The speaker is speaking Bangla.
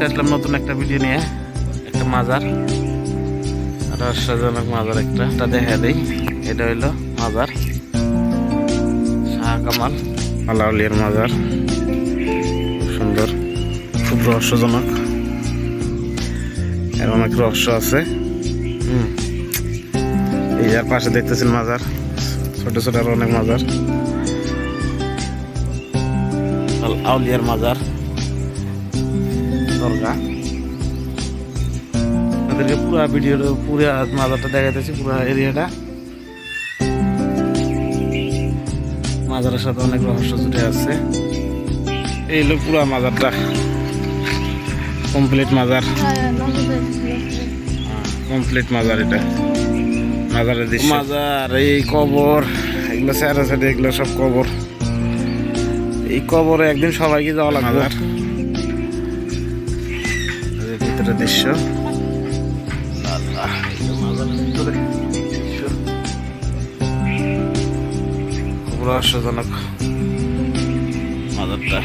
আজকে আসলাম নতুন একটা ভিডিও নিয়ে, একটা মাজার, রহস্যজনক মাজার একটা দেখা দেই। এটা হইলো মাজার শাহ কামাল আলাউলিয়ার মাজার। খুব সুন্দর, খুব রহস্যজনক, এর অনেক রহস্য আছে। এই যার পাশে দেখতেছেন মাজার, ছোট ছোট আরো অনেক মাজার, আউলিয়ার মাজার দরগা। আপনাদেরকে পুরা ভিডিওর পুরা মাজারটা দেখাইতেছি, পুরা এরিয়াটা। মাজারের সাথে অনেক রহস্য জুড়ে আছে। এই হলো পুরা মাজারটা, কমপ্লিট মাজার, কমপ্লিট মাজার। এটা মাজারের দৃশ্য। মাজার, এই কবর, এগুলো সাইডে সাইডে এগুলো সব কবর। এই কবরে একদিন সবাইকে যাওয়া লাগবে। মাজার ভিতরে দৃশ্য, খুব রহস্যজনক মাজারটা।